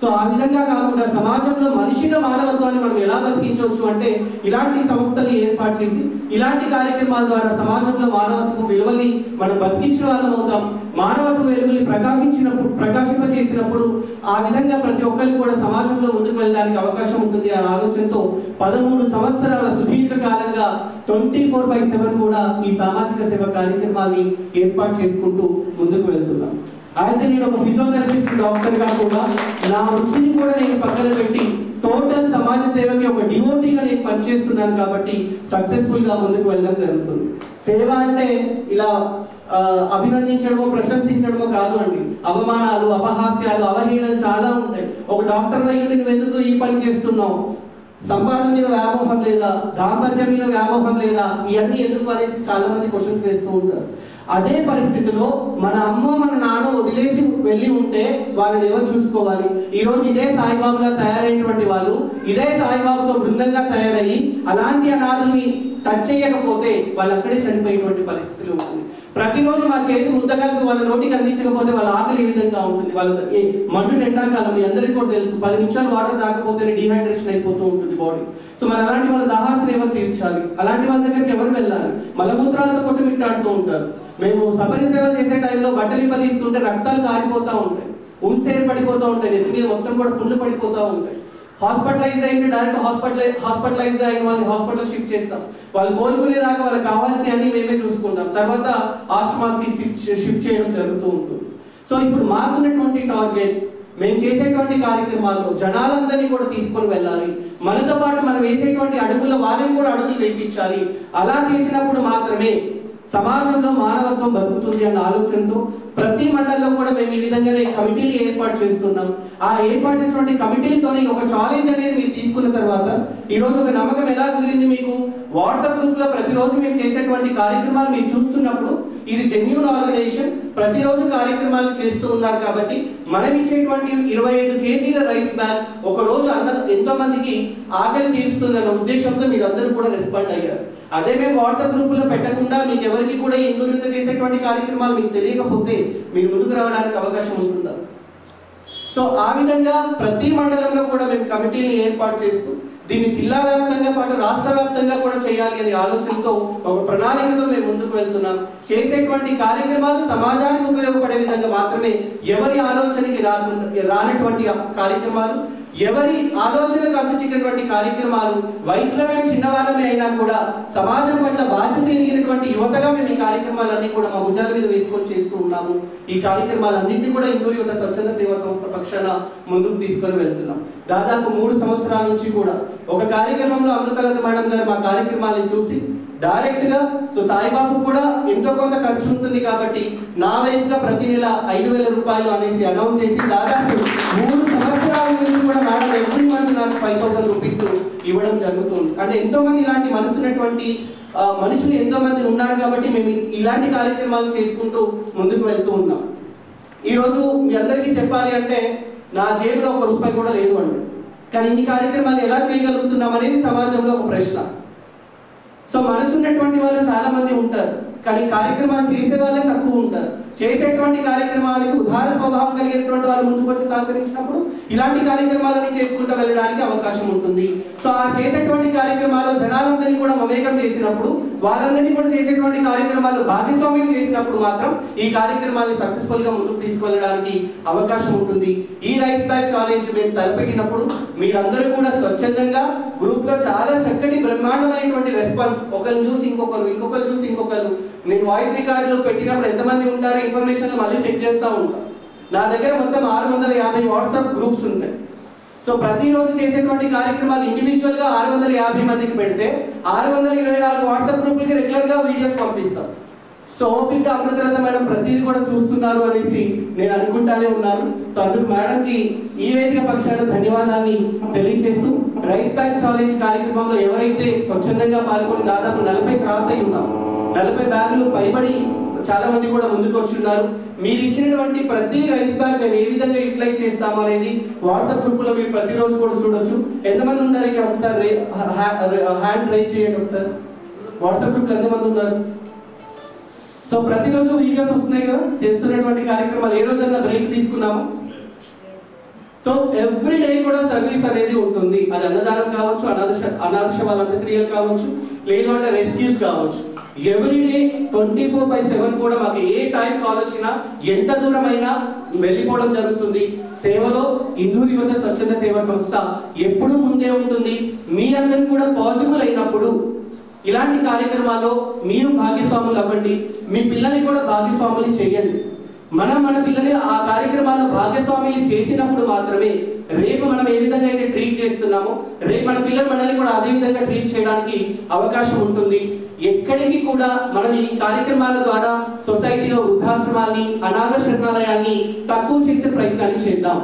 సో ఆ విధంగా కాకుండా సమాజంలో మనిషిగా మానవత్వాన్ని మనం ఎలా బతికించవచ్చు అంటే ఇలాంటి సంస్థల్ని ఏర్పాటు చేసి ఇలాంటి కార్యక్రమాల ద్వారా సమాజంలో మానవత్వ విలువల్ని మనం బతికించిన వాళ్ళం అవుతాం. మానవత్వ వెలుగుల్ని ప్రకాశింపచేసినప్పుడు ఆ విధంగా ప్రతి ఒక్కరికి కూడా సమాజంలో ముందుకు వెళ్ళడానికి అవకాశం ఉంటుంది అనే ఆలోచనతో 13 సంవత్సరాల సుదీర్ఘ కాలంగా 24/7 కూడా ఈ సామాజిక సేవ కార్యక్రమాన్ని ఏర్పాటు చేసుకుంటూ ముందుకు వెళ్తున్నాం. అయితే నేను ఒక ఫిజియోథెరపిస్ట్ డాక్టర్గా కూడా నా వృత్తిని కూడా నేను పక్కన పెట్టి టోటల్ సమాజ సేవకి ఒక డివోటీగా నేను పనిచేస్తున్నాను కాబట్టి సక్సెస్ఫుల్ గా ముందుకు వెళ్ళడం జరుగుతుంది. సేవ అంటే ఇలా అభినందించడమో ప్రశంసించడమో కాదు అండి. అవమానాలు, అపహాస్యాలు, అవహేళనలు చాలా ఉంటాయి. ఒక డాక్టర్ అయ్యి నువ్వు ఎందుకు ఈ పని చేస్తున్నావు, సంపాదన మీద వ్యామోహం లేదా, దాంపత్యం మీద వ్యామోహం లేదా, ఇవన్నీ ఎందుకు అనేసి చాలా మంది క్వశ్చన్స్ వేస్తూ ఉంటారు. అదే పరిస్థితిలో మన అమ్మ మన నాన్న వదిలేసి వెళ్ళి ఉంటే వాళ్ళని ఎవరు చూసుకోవాలి? ఈ రోజు ఇదే సాయిబాబులా తయారైనటువంటి వాళ్ళు ఇదే సాయిబాబుతో బృందంగా తయారయ్యి అలాంటి అనాథుల్ని టచ్ చేయకపోతే వాళ్ళు అక్కడే చనిపోయేటువంటి పరిస్థితులు ఉంటుంది. ప్రతిరోజు మా చేతి ముద్ద కలిపి వాళ్ళ నోటికి అందించకపోతే వాళ్ళ ఆకలి ఏ విధంగా ఉంటుంది? వాళ్ళ మండు ఎండాకాలం మీ అందరికీ కూడా తెలుసు, 10 నిమిషాలు వాటర్ తాకపోతేనే డిహైడ్రేషన్ అయిపోతూ ఉంటుంది బాడీ. సో మరి అలాంటి వాళ్ళ దాహాన్ని ఎవరు తీర్చాలి? అలాంటి వాళ్ళ దగ్గరికి ఎవరు వెళ్ళాలి? మలమూత్రాలతో కొట్టుమిట్టాడుతూ ఉంటారు. మేము సబరి సేవలు చేసే టైంలో బట్టలు ఇప్పదీస్తుంటే రక్తాలు కారిపోతూ ఉంటాయి, ఉన్సేరు పడిపోతూ ఉంటాయి, నెత్తి మీద మొత్తం కూడా పుండ్లు పడిపోతూ ఉంటాయి. హాస్పిటలైజ్ అయితే డైరెక్ట్ హాస్పిటలైజ్ అయిన వాళ్ళని హాస్పిటల్ షిఫ్ట్ చేస్తాం. వాళ్ళు కోలుకునేదాకా వాళ్ళకి కావాల్సిన అన్ని మేమే చూసుకుంటాం. తర్వాత ఆశ్రమాస్కి షిఫ్ట్ చేయడం జరుగుతూ ఉంటుంది. సో ఇప్పుడు మాకున్నటువంటి టార్గెట్, మేము చేసేటువంటి కార్యక్రమాల్లో జనాలందరినీ కూడా తీసుకొని వెళ్ళాలి. మనతో పాటు మనం వేసేటువంటి అడుగుల్లో వాళ్ళని కూడా అడుగులు వేయించాలి. అలా చేసినప్పుడు మాత్రమే సమాజంలో మానవత్వం బతుకుతుంది అన్న ఆలోచనతో ప్రతి మండలంలో కూడా మేము ఈ విధంగానే కమిటీలు ఏర్పాటు చేస్తున్నాం. ఆ ఏర్పాటు చేసినటువంటి కమిటీలతోని ఒక ఛాలెంజ్ అనేది మీరు తీసుకున్న తర్వాత ఈరోజు ఒక నమ్మకం ఎలా కుదిరింది మీకు? వాట్సాప్ గ్రూప్ లో ప్రతిరోజు మేము చేసేటువంటి కార్యక్రమాలు మీరు చూస్తున్నప్పుడు ఇది జెన్యూన్ ఆర్గనైజేషన్, ప్రతిరోజు కార్యక్రమాలు చేస్తూ ఉన్నారు కాబట్టి మనం ఇచ్చేటువంటి 25 కేజీల రైస్ బ్యాగ్ ఒక రోజు ఎంతో మందికి ఆకలి తీరుస్తుందన్న ఉద్దేశంతో మీరు అందరూ కూడా రెస్పాండ్ అయ్యారు. అదే మేము వాట్సాప్ గ్రూప్ లో పెట్టకుండా మీకు ఎవరికి కూడా ఇందులో చేసేటువంటి కార్యక్రమాలు మీకు తెలియకపోతే మీరు ముందుకు రావడానికి అవకాశం ఉంటుందా? సో ఆ విధంగా ప్రతి మండలంలో కూడా మేము కమిటీని ఏర్పాటు చేస్తూ దీన్ని జిల్లా వ్యాప్తంగా పాటు రాష్ట్ర వ్యాప్తంగా కూడా చేయాలి అనే ఆలోచనతో ఒక ప్రణాళికతో మేము ముందుకు వెళ్తున్నాం. చేసేటువంటి కార్యక్రమాలు సమాజానికి ఉపయోగపడే విధంగా మాత్రమే, ఎవరి ఆలోచనకి రానటువంటి కార్యక్రమాలు, ఎవరి ఆలోచనకు అందించినటువంటి కార్యక్రమాలు, వయసులో మేము చిన్నవాళ్ళమే అయినా కూడా సమాజం పట్ల బాధ్యత ఎదిగినటువంటి యువతగా మేము ఈ కార్యక్రమాలన్నీ కూడా మా భుజాల మీద వేసుకొని చేస్తూ ఉన్నాము. ఈ కార్యక్రమాలన్నింటినీ కూడా ఇందూరు యువత స్వచ్ఛంద సేవా సంస్థ పక్షాన ముందుకు తీసుకొని వెళ్తున్నాం. దాదాపు 3 సంవత్సరాల నుంచి కూడా ఒక కార్యక్రమంలో అమృతలత మేడం గారు మా కార్యక్రమాలను చూసి డైరెక్ట్ గా సో సాయిబాబు కూడా ఎంతో కొంత ఖర్చు ఉంటుంది కాబట్టి నా వైపుగా ప్రతి నెల 5,000 రూపాయలు అనేసి అనౌన్స్ చేసి దాదాపు 3 సంవత్సరాల నుంచి కూడా మేడం ఎవ్రీ మంత్ నాకు 5,000 రూపీస్ ఇవ్వడం జరుగుతుంది. అంటే ఎంతో మంది ఇలాంటి మనసున్నటువంటి మనుషులు ఎంతో మంది ఉన్నారు కాబట్టి మేము ఇలాంటి కార్యక్రమాలు చేసుకుంటూ ముందుకు వెళ్తూ ఉన్నాం. ఈరోజు మీ అందరికీ చెప్పాలి అంటే నా జేబులో 1 రూపాయి కూడా లేదు అండి, కానీ ఇన్ని కార్యక్రమాలు ఎలా చేయగలుగుతున్నాం అనేది సమాజంలో ఒక ప్రశ్న. సో మనసున్నటువంటి వాళ్ళు చాలా మంది ఉంటారు, కానీ కార్యక్రమాలు చేసే వాళ్ళే తక్కువ ఉంటారు. చేసేటువంటి కార్యక్రమాలకు ఉదార స్వభావం కలిగినటువంటి వాళ్ళు ముందుకు వచ్చి సహకరించినప్పుడు ఇలాంటి కార్యక్రమాలని చేసుకుంటూ వెళ్ళడానికి అవకాశం ఉంటుంది. సో ఆ చేసేటువంటి కార్యక్రమాలు జనాలందరినీ కూడా మమేకం చేసినప్పుడు, వాళ్ళందరినీ కూడా చేసేటువంటి కార్యక్రమాలు భాగస్వామ్యం చేసినప్పుడు మాత్రం ఈ కార్యక్రమాన్ని సక్సెస్ఫుల్ గా ముందుకు తీసుకెళ్ళడానికి అవకాశం ఉంటుంది. ఈ రైస్ బ్యాగ్ ఛాలెంజ్ మేము తలపెట్టినప్పుడు మీరందరూ కూడా స్వచ్ఛందంగా గ్రూప్ లో చాలా చక్కటి బ్రహ్మాండమైనటువంటి రెస్పాన్స్, ఒకరిని చూసి ఇంకొకరు చూసి ఇంకొకరు. నేను వాయిస్ రికార్డులు పెట్టినప్పుడు ఎంతమంది ఉంటారు ఇన్ఫర్మేషన్ మళ్ళీ చెక్ చేస్తూ ఉంటాను. నా దగ్గర మొత్తం 650 వాట్సాప్ గ్రూప్స్ ఉంటాయి. సో ప్రతిరోజు చేసేటువంటి కార్యక్రమాలు ఇండివిజువల్గా 650 మందికి పెడితే 624 వాట్సాప్ గ్రూపులకి రెగ్యులర్గా వీడియోస్ పంపిస్తాం. సో ఓపిక్గా అమృతలత మేడం ప్రతిదీ కూడా చూస్తున్నారు అనేసి నేను అనుకుంటానే ఉన్నాను. సో అందుకు మేడంకి ఈ వేదిక పక్షాన ధన్యవాదాన్ని తెలియజేస్తూ రైస్ బ్యాగ్ ఛాలెంజ్ కార్యక్రమంలో ఎవరైతే స్వచ్ఛందంగా పాల్గొని దాదాపు 40 క్రాస్ అయి ఉన్నాం, 40 బ్యాగులు పైబడి చాలా మంది కూడా ముందుకు వచ్చి ఉన్నారు. మీరు ఇచ్చినటువంటి ప్రతి రైస్ బ్యాగ్ మేము ఏ విధంగా యూటిలైజ్ చేస్తాము అనేది వాట్సాప్ గ్రూపులో మీరు ప్రతిరోజు కూడా చూడొచ్చు. ఎంతమంది ఉన్నారు ఇక్కడ ఒకసారి హ్యాండ్ రైజ్ చేయండి ఒకసారి. వాట్సాప్ గ్రూప్లో ఎంతమంది ఉన్నారు? సో ప్రతిరోజు వీడియోస్ వస్తున్నాయి కదా చేస్తున్నటువంటి కార్యక్రమాలు. ఏ రోజన్నా బ్రేక్ తీసుకున్నాము? సో ఎవ్రీ డే కూడా సర్వీస్ అనేది ఉంటుంది. అది అన్నదానం కావచ్చు, అనాథ శవాల అంత్యక్రియలు కావచ్చు, లేదు అంటే రెస్క్యూస్ కావచ్చు. ఎవ్రీ డే 24/7 కూడా మాకు ఏ టైం కాల్ వచ్చినా ఎంత దూరమైనా వెళ్ళిపోవడం జరుగుతుంది. సేవలో ఇందూరు యువత స్వచ్ఛంద సేవా సంస్థ ఎప్పుడూ ముందే ఉంటుంది. మీ అందరూ కూడా పాసిబుల్ అయినప్పుడు ఇలాంటి కార్యక్రమాల్లో మీరు భాగస్వాములు అవ్వండి. మీ పిల్లల్ని కూడా భాగస్వాములు చేయండి. మన పిల్లల్ని ఆ కార్యక్రమాల్లో భాగస్వాములు చేసినప్పుడు మాత్రమే రేపు మనం ఏ విధంగా అయితే ట్రీట్ చేస్తున్నామో రేపు మన పిల్లలు మనల్ని కూడా అదే విధంగా ట్రీట్ చేయడానికి అవకాశం ఉంటుంది. ఎక్కడికి కూడా మనం ఈ కార్యక్రమాల ద్వారా సొసైటీలో వృద్ధాశ్రమాన్ని, అనాథ శరణాలయాన్ని తక్కువ చేసే ప్రయత్నాన్ని చేద్దాం.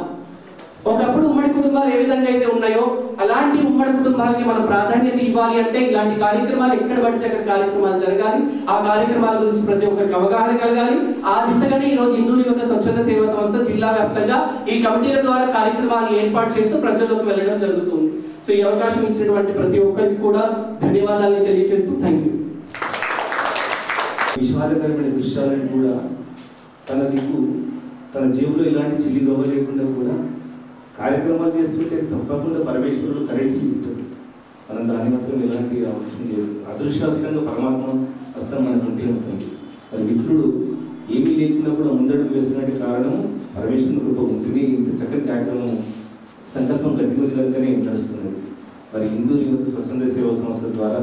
ఒకప్పుడు ఉమ్మడి కుటుంబాలు ఏ విధంగా అయితే ఉన్నాయో అలాంటి ఉమ్మడి కుటుంబాలకి మనం ప్రాధాన్యత ఇవ్వాలి అంటే ఇలాంటి కార్యక్రమాలు ఎక్కడ పడితే అక్కడ కార్యక్రమాలు జరగాలి. ఆ కార్యక్రమాల గురించి ప్రతి ఒక్కరికి అవగాహన కలగాలి. ఆ దిశగానే ఈ రోజు ఇందూరు యువత స్వచ్ఛంద సేవా సంస్థ జిల్లా వ్యాప్తంగా ఈ కమిటీల ద్వారా కార్యక్రమాలు ఏర్పాటు చేస్తూ ప్రజల్లోకి వెళ్ళడం జరుగుతుంది. సో ఈ అవకాశం ఇచ్చినటువంటి ప్రతి ఒక్కరికి కూడా ధన్యవాదాలు తెలియజేస్తూ థ్యాంక్ యూ. విషాదకరమైన దృశ్యాలను కూడా తన దిక్కు తన జేబులో ఎలాంటి చిల్లి దొంగ లేకుండా కూడా కార్యక్రమాలు చేస్తుంటే తప్పకుండా పరమేశ్వరుడు కరెన్సీ ఇస్తాడు. మనం దాని మాత్రం ఎలాంటి అవకాశం చేస్తాం. అదృష్టాస్తంగా పరమాత్మ హస్తం మనకు ఉంటే ఉంటుంది. అది మిత్రుడు ఏమీ లేకుండా కూడా ముందడుగు వేస్తున్నట్టు కారణం పరమేశ్వరుని కృప ఉంటుంది. ఇంత చక్కటి కార్యక్రమం సంకల్పం గట్టిగా కనుకనే నడుస్తున్నది. మరి ఇందూరు యువత స్వచ్ఛంద సేవా సంస్థ ద్వారా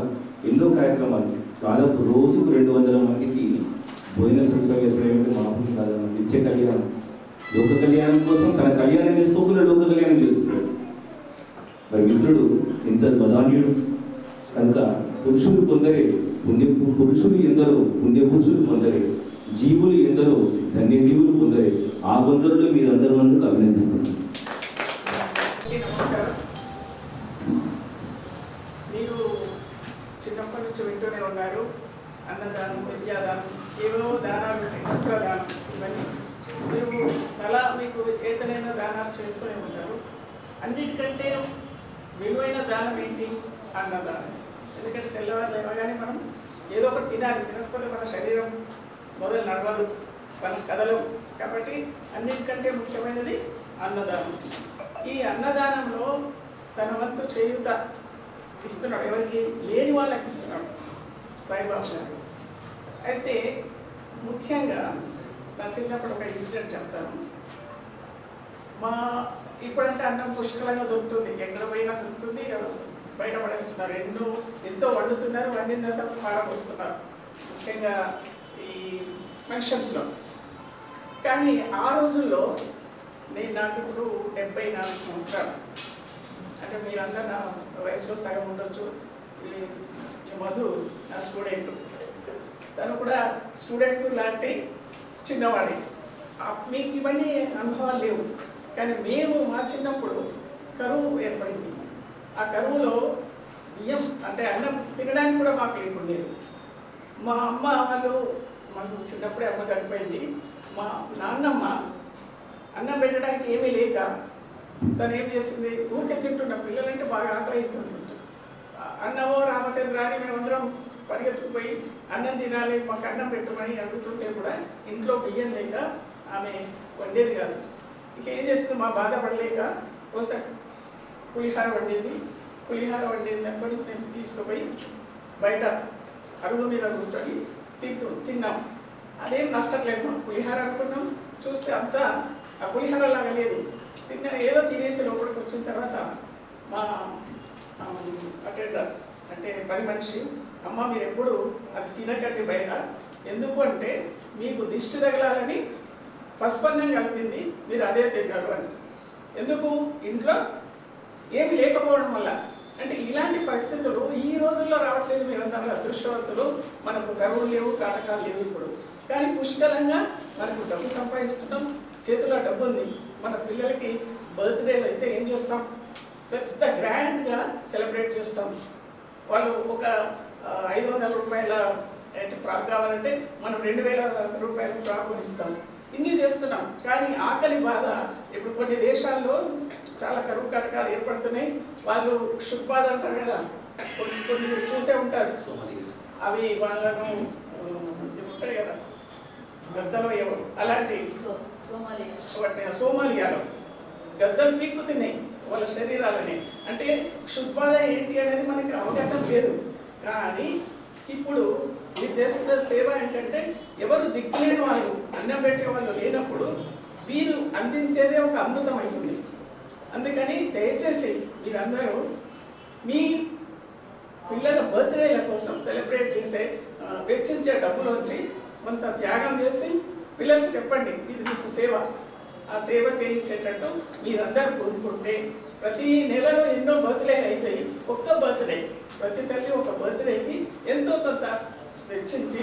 ఎన్నో కార్యక్రమాలు దాదాపు రోజుకు 200 మందికి భోజన సదుపాయం ఏర్పడేది మామూలు కాదన్న నిత్య కళ్యాణం. లోక కళ్యాణం కోసం తన కళ్యాణం చేసుకోకుండా లోక కళ్యాణం చేస్తున్నాడు. మరి మిత్రుడు ఎంత బదాన్యుడు కనుక పురుషులు కొందరే పురుషులు ఎందరో పుణ్య పురుషులు కొందరే, జీవులు ఎందరో ధన్య జీవులు కొందరే. ఆ కొందరులో మీరందరూ మందుకు అభినందిస్తున్నారు. మీరు చిన్నప్పటి నుంచి వింటూనే ఉన్నారు. అన్నదానం, విద్యాదానం, ఏవో దానాలు, వస్త్రదానం, ఇవన్నీ మీరు అలా మీకు చేతనైన దానాలు చేస్తూనే ఉంటారు. అన్నిటికంటే విలువైన దానం ఏంటి? అన్నదానం. ఎందుకంటే తెల్లవారు లేవగానే మనం ఏదో ఒకటి తినాలి. తినకపోతే మన శరీరం మొదలు నడవదు, మనం కదలవు. కాబట్టి అన్నిటికంటే ముఖ్యమైనది అన్నదానం. ఈ అన్నదానంలో తన వంతు చేయూత ఇస్తున్నాడు. ఎవరికి? లేని వాళ్ళకి ఇస్తున్నాడు సాయిబాబా గారు. అయితే ముఖ్యంగా నా చిన్నప్పుడు ఒక ఇన్సిడెంట్ చెప్తాను. ఇప్పుడంటే అన్నం పుష్కలంగా దొరుకుతుంది, ఎక్కడ పోయినా దొరుకుతుంది, బయట పడేస్తున్నారు. ఎంతో వండుతున్నారు, వండిన తర్వాత పారపోస్తున్నారు, ముఖ్యంగా ఈ ఫంక్షన్స్లో. కానీ ఆ రోజుల్లో నాకు ఇప్పుడు 74 సంవత్సరాలు. అంటే మీరందరూ నా వయసులో సగం ఉండొచ్చు. మధు నా స్టూడెంట్, తను కూడా స్టూడెంట్ లాంటి చిన్నవాడి. మీకు ఇవన్నీ అనుభవాలు లేవు. కానీ మేము మా చిన్నప్పుడు కరువు ఏర్పడింది. ఆ కరువులో బియ్యం అంటే అన్నం తినడానికి కూడా మాకు లేకుండేది. మా అమ్మ వాళ్ళు, మాకు చిన్నప్పుడే అమ్మ చనిపోయింది. మా నాన్నమ్మ అన్నం పెట్టడానికి ఏమీ లేక తను ఏం చేసింది, ఊరికే తింటున్న పిల్లలంటే బాగా ఆకలిస్తుంది. అన్నమో రామచంద్ర అని మేమందరం పరిగెత్తుకుపోయి అన్నం తినాలి, మాకు అన్నం పెట్టమని అడుగుతుంటే కూడా ఇంట్లో బియ్యం లేక ఆమె వండేది కాదు. ఇంకేం చేస్తుంది, మా బాధపడలేక ఒకసారి పులిహార వండింది. పులిహార వండింది అనుకొని మేము తీసుకుపోయి బయట అరుగు మీద కూర్చొని తిన్నాం. అదేం నచ్చట్లేదు. మాకు పులిహార అనుకున్నాం, చూస్తే అంతా ఆ పులిహార లాగా లేదు. ఏదో తినేసి లోపలికి వచ్చిన తర్వాత మా అటెండర్ అంటే పని మనిషి, అమ్మ మీరు ఎప్పుడు అది తినకండి బయట, ఎందుకు అంటే మీకు దిష్టి తగలాలని పసుపన్నం కలిపింది, మీరు అదే తిన్నారు అని. ఎందుకు? ఇంట్లో ఏమి లేకపోవడం వల్ల. అంటే ఇలాంటి పరిస్థితులు ఈ రోజుల్లో రావట్లేదు. మీరందరూ అదృష్టవంతులు. మనకు కరువులు లేవు, కాటకాలు లేవు ఇప్పుడు. కానీ పుష్కలంగా మనకు డబ్బు సంపాదిస్తున్నాం, చేతిలో డబ్బు ఉంది. మన పిల్లలకి బర్త్డేలు అయితే ఏం చేస్తాం, పెద్ద గ్రాండ్గా సెలబ్రేట్ చేస్తాం. వాళ్ళు ఒక 500 రూపాయల ఫ్రాక్ కావాలంటే మనం 2000 రూపాయల ఫ్రాక్ కొనిస్తాం. ఇన్ని చేస్తున్నాం. కానీ ఆకలి బాధ ఇప్పుడు కొన్ని దేశాల్లో చాలా కరువు కటకాలు ఏర్పడుతున్నాయి. వాళ్ళు శుక్బాధ అంటారు కదా, కొన్ని చూసే ఉంటారు. అవి వాళ్ళను ఉంటాయి కదా గద్దలో ఏవో అలాంటి సోమాలియాలో గద్దలు పీక్కుతున్నాయి వాళ్ళ శరీరాలని. అంటే క్షుద్బాధ ఏంటి అనేది మనకి అవగాహన లేదు. కానీ ఇప్పుడు మీరు చేస్తున్న సేవ ఏంటంటే ఎవరు దిక్కులేని వాళ్ళు, అన్నం పెట్టే వాళ్ళు లేనప్పుడు వీరు అందించేదే ఒక అమృతం అవుతుంది. అందుకని దయచేసి మీరందరూ మీ పిల్లల బర్త్డేల కోసం సెలబ్రేట్ చేసే వెచ్చించే డబ్బులోంచి కొంత త్యాగం చేసి పిల్లలకు చెప్పండి, ఇది మీకు సేవ. ఆ సేవ చేసేటట్టు మీరందరూ కోరుకుంటే ప్రతి నెలలో ఎన్నో బర్త్డేలు అవుతాయి. ఒక్క బర్త్డే, ప్రతి తల్లి ఒక బర్త్డేకి ఎంతో కొంత వెచ్చించి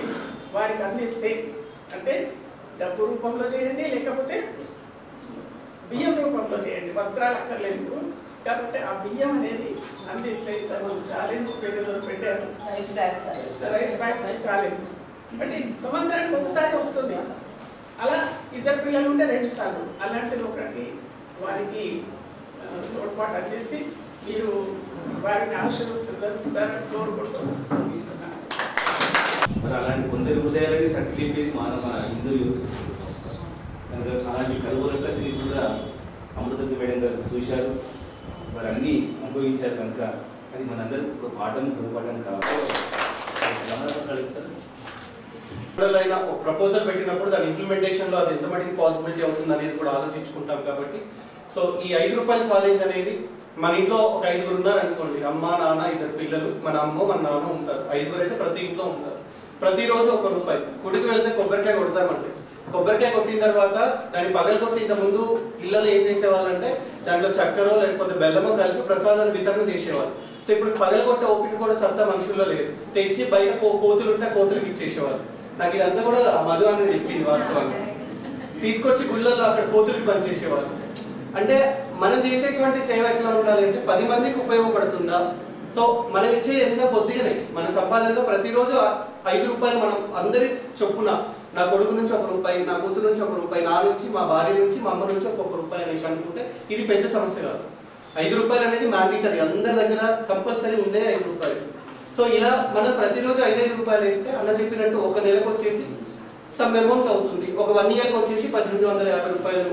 వారికి అందిస్తే, అంటే డబ్బు రూపంలో చేయండి, లేకపోతే బియ్యం రూపంలో చేయండి, వస్త్రాలు అక్కర్లేదు. కాబట్టి ఆ బియ్యం అనేది అందిస్తే ఛాలెంజ్ పెట్టారు, రైస్ బ్యాగ్స్ ఛాలెంజ్. అంటే సంవత్సరానికి ఒకసారి వస్తుంది. అలా 2 పిల్లలు ఉంటే 2 సార్లు అలాంటిది ఒకటి వారికి తోడ్పాటు అందించి మీరు వారిని ఆశీర్వదిస్తారని కోరుకుంటూ ఇస్తున్నాను. మరి అలాంటి కొందరు హృదయాలని సర్టిఫికేట్ మన ఇంజురీస్ అలాంటి కరువుల సిరీస్ కూడా అమృత మేడం గారు చూశారు. మరి అన్నీ అనుభవించారు కనుక అది మనందరూ ఒక పాఠం పొరపాఠం కావాలి. కలుస్తారు ఒక ప్రపోజల్ పెట్టినప్పుడు దాని ఇంప్లిమెంటేషన్లో అది ఎంత మటుకు పాసిబిలిటీ అవుతుంది అనేది కూడా ఆలోచించుకుంటాం. కాబట్టి సో ఈ 5 రూపాయల ఛాలెంజ్ అనేది మన ఇంట్లో ఒక 5 ఉన్నారు అనుకోండి, అమ్మ నాన్న 2 పిల్లలు, మన అమ్మ మన నాన్న ఉంటారు. 5 అయితే ప్రతి ఇంట్లో ఉంటారు. ప్రతిరోజు 1 రూపాయి. గుడికి వెళ్తే కొబ్బరికాయ కొడతామంటే కొబ్బరికాయ కొట్టిన తర్వాత దాన్ని పగలగొట్టి ఇంతకుముందు ఇళ్ళలో ఏం చేసేవాళ్ళంటే దాంట్లో చక్కెర లేకపోతే బెల్లమో కలిపి ప్రసాదాన్ని వితరణ చేసేవాళ్ళు. సో ఇప్పుడు పగలగొట్టే ఓపిక కూడా సత్తా మనుషుల్లో లేదు. తెచ్చి బయట కోతులు ఉంటే కోతులకు ఇచ్చేసేవాళ్ళు. నాకు ఇదంతా కూడా మధు అని చెప్పింది వాస్తవంగా. తీసుకొచ్చి గుళ్ళల్లో అక్కడ కోతులకు పనిచేసేవాళ్ళు. అంటే మనం చేసేటువంటి సేవ ఎట్లా ఉండాలి అంటే 10 మందికి ఉపయోగపడుతుందా. సో మనం ఇచ్చే ఎంత కొద్దిగానే మన సంపాదనలో ప్రతిరోజు 5 రూపాయలు మనం అందరి చొప్పున, నా కొడుకు నుంచి 1 రూపాయి, నా కూతురు నుంచి 1 రూపాయి, నా నుంచి, మా భార్య నుంచి, మా అమ్మ నుంచి 1 రూపాయి అనేసి అనుకుంటే ఇది పెద్ద సమస్య కాదు. 5 రూపాయలు అనేది మ్యాండేటరీ, అందరి దగ్గర కంపల్సరీ ఉండే 5 రూపాయలు. సో ఇలా మనం ప్రతిరోజు 5 రూపాయలు వేస్తే అన్న చెప్పినట్టు ఒక నెలకు వచ్చేసి సమ్ అమౌంట్ అవుతుంది. ఒక 1 ఇయర్కి వచ్చేసి 1850 రూపాయలు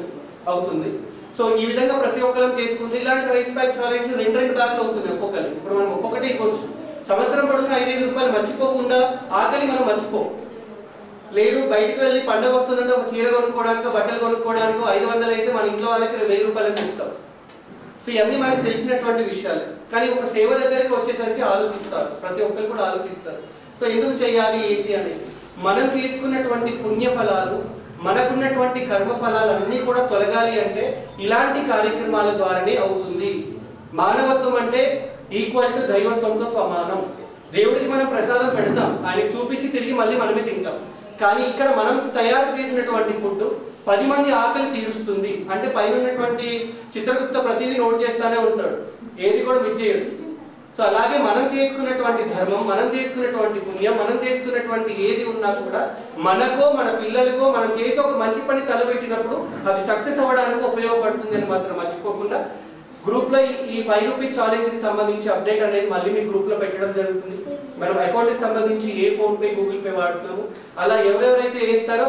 అవుతుంది. సో ఈ విధంగా ప్రతి ఒక్కరం చేసుకుంటే ఇలాంటి రైస్ బ్యాగ్ ఛాలెంజ్ 2 బ్యాగ్లు అవుతుంది ఒక్కొక్కరి. ఇప్పుడు మనం ఒక్కొక్కటి ఇవ్వచ్చు. సంవత్సరం పొడుగున 5 రూపాయలు మర్చిపోకుండా ఆకలి మనం మర్చిపో లేదు. బయటకు వెళ్ళి పండుగ వస్తుందంటే ఒక చీర కొనుక్కోవడానికి, బట్టలు కొనుక్కోవడానికి 500 అయితే మన ఇంట్లో వాళ్ళకి 1000 రూపాయలు చెప్తాం. సో ఇవన్నీ మనకు తెలిసినటువంటి విషయాలు. కానీ ఒక సేవ దగ్గరికి వచ్చేసరికి ఆలోచిస్తారు, ప్రతి ఒక్కరు కూడా ఆలోచిస్తారు. సో ఎందుకు చేయాలి ఏంటి అనేది, మనం చేసుకున్నటువంటి పుణ్య ఫలాలు, మనకున్నటువంటి కర్మ ఫలాలన్నీ కూడా తొలగాలి అంటే ఇలాంటి కార్యక్రమాల ద్వారానే అవుతుంది. మానవత్వం అంటే ఈక్వల్ టు దైవత్వంతో సమానం. దేవుడికి మనం ప్రసాదం పెడతాం, ఆయనకి చూపించి తిరిగి మళ్ళీ మనమే తింటాం. కానీ ఇక్కడ మనం తయారు చేసినటువంటి ఫుడ్ 10 మంది ఆకలి తీరుస్తుంది అంటే పైన ఉన్నటువంటి చిత్రగుప్త ప్రతిదీ నోట్ చేస్తానే ఉంటాడు, ఏది కూడా మిస్ చేయడు. సో అలాగే మనం చేసుకున్నటువంటి ధర్మం, మనం చేసుకున్నటువంటి పుణ్యం, మనం చేసుకున్నటువంటి ఏది ఉన్నా కూడా మనకో మన పిల్లలకో మనం చేసి ఒక మంచి పని తలబెట్టినప్పుడు అది సక్సెస్ అవ్వడానికి ఉపయోగపడుతుంది అని మాత్రం మర్చిపోకుండా గ్రూప్ లో ఈ 5 రూపీ ఛాలెంజ్ కి సంబంధించి అప్డేట్ అనేది మళ్ళీ మీ గ్రూప్ లో పెట్టడం జరుగుతుంది. మనం అకౌంట్ కి సంబంధించి ఏ ఫోన్ పే, గూగుల్ పే వాడుతున్నాము, అలా ఎవరెవరైతే వేస్తారో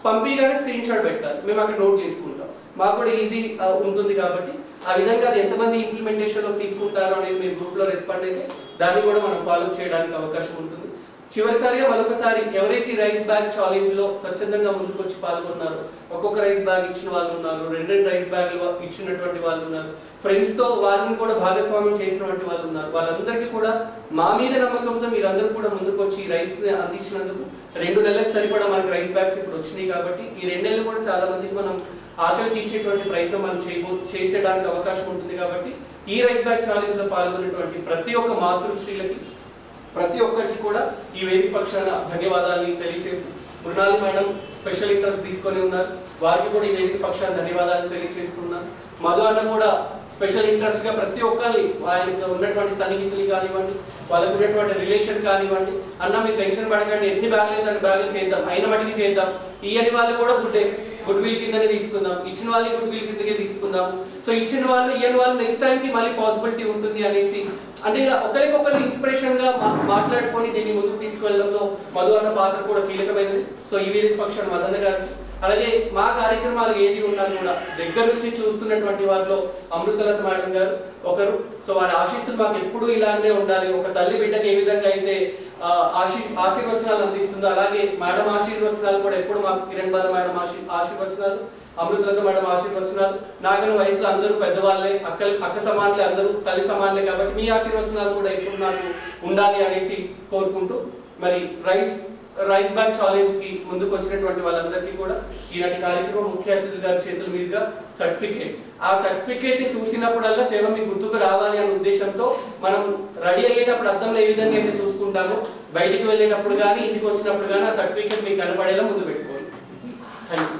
పంపిగానే స్క్రీన్ షాట్ పెట్టాలి, మేము అక్కడ నోట్ చేసుకుంటాం. మాకు కూడా ఈజీ ఉంటుంది. కాబట్టి ఆ విధంగా అది ఎంతమంది ఇంప్లిమెంటేషన్ లో తీసుకుంటారో అనేది మీ గ్రూప్ లో రెస్పాండ్ అయితే దాన్ని కూడా మనం ఫాలో చేయడానికి అవకాశం ఉంటుంది. చివరిసారిగా మరొకసారి ఎవరైతే రైస్ బ్యాగ్ ఛాలెంజ్ లో స్వచ్ఛందంగా ముందుకొచ్చి పాల్గొన్నారో, ఒక్కొక్క రైస్ బ్యాగ్ ఇచ్చిన వాళ్ళు ఉన్నారు, 2 రైస్ బ్యాగ్లు ఇచ్చినటువంటి వాళ్ళు ఉన్నారు, ఫ్రెండ్స్ తో వాళ్ళని కూడా భాగస్వామ్యం చేసినటువంటి వాళ్ళు ఉన్నారు. వాళ్ళందరికీ కూడా మా మీద నమ్మకంతో మీరందరూ కూడా ముందుకొచ్చి ఈ రైస్ ని అందించినందుకు 2 నెలలకు సరిపడా మనకి రైస్ బ్యాగ్స్ ఇప్పుడు వచ్చినాయి. కాబట్టి ఈ 2 నెలలు కూడా చాలా మందికి మనం ఆకలి తీర్చేటువంటి ప్రయత్నం మనం చేసేయడానికి అవకాశం ఉంటుంది. కాబట్టి ఈ రైస్ బ్యాక్ ఛాలెంజ్ లో పాల్గొన్నటువంటి ప్రతి ఒక్క మాతృశ్రీలకి ప్రతి ఒక్కరికి కూడా ఈ వేదిక పక్షాన ధన్యవాదాలు తెలియజేస్తూ మృణాలి మేడం స్పెషల్ ఇంట్రెస్ట్ తీసుకొని ఉన్నారు, వారికి కూడా ఈ వేదిక పక్షాన ధన్యవాదాలు తెలియజేస్తున్నాను. మధు అన్న కూడా స్పెషల్ ఇంట్రెస్ట్ గా ప్రతి ఒక్కరిని ఆయనకు ఉన్నటువంటి సన్నిహితులు కానివ్వండి, వాళ్ళకు ఉన్నటువంటి రిలేషన్ కానివ్వండి, అన్న మీరు టెన్షన్ పడకండి, ఎన్ని బ్యాగులు అయితే అన్ని బ్యాగులు చేద్దాం, అయిన మటుకి చేద్దాం, ఇయ్యని వాళ్ళు కూడా గుడ్ విల్ కిందనే తీసుకుందాం, ఇచ్చిన వాళ్ళు గుడ్ విల్ కిందకే తీసుకుందాం. సో ఇచ్చిన వాళ్ళు ఇయ్యని వాళ్ళు నెక్స్ట్ టైం కి మళ్ళీ పాసిబిలిటీ ఉంటుంది అనేసి అంటే ఇలా ఒకరికొకరు ఇన్స్పిరేషన్ గా మాట్లాడుకొని దీన్ని ముందుకు తీసుకువెళ్ళడంలో మధు అన్న పాత్ర కూడా కీలకమైనది. సో ఈ వేదిక పక్షాన మదన్న గారికి, అలాగే మా కార్యక్రమాలు ఏది ఉన్నా కూడా దగ్గర నుంచి చూస్తున్నటువంటి వారిలో అమృతలత మేడం గారు ఒకరు. సో వారి ఆశీస్సులు మాకు ఎప్పుడూ ఇలానే ఉండాలి. ఒక తల్లి బిడ్డకి ఏ విధంగా అయితే ఆశీర్వచనాలు అందిస్తుందో అలాగే మేడం ఆశీర్వచనాలు కూడా ఎప్పుడు మాకు కిరణ్ బాల మేడం ఆశీర్వచనాలు, అమృతలత మేడం ఆశీర్వచనాలు. నాకన్నా వయసులో అందరూ పెద్దవాళ్ళే, అక్క సమానులే, అందరూ తల్లి సమానులే, కాబట్టి మీ ఆశీర్వచనాలు కూడా ఎప్పుడు నాకు ఉండాలి అనేసి కోరుకుంటూ మరి రైస్ బ్యాక్ ఛాలెంజ్ కి ముందుకు వచ్చినటువంటి వాళ్ళందరికీ కూడా ఈనాటి కార్యక్రమం ముఖ్య అతిథులు గారి చేతుల మీదుగా సర్టిఫికేట్, ఆ సర్టిఫికేట్ ని చూసినప్పుడల్లా సేవ మీకు గుర్తుకు రావాలి అనే ఉద్దేశంతో మనం రెడీ అయ్యేటప్పుడు అర్థంలో ఏ విధంగా అయితే చూసుకుంటామో బయటికి వెళ్ళేటప్పుడు కానీ ఇంటికి వచ్చినప్పుడు కానీ ఆ సర్టిఫికేట్ మీకు కనపడేలా ముందు పెట్టుకోండి. Thank you.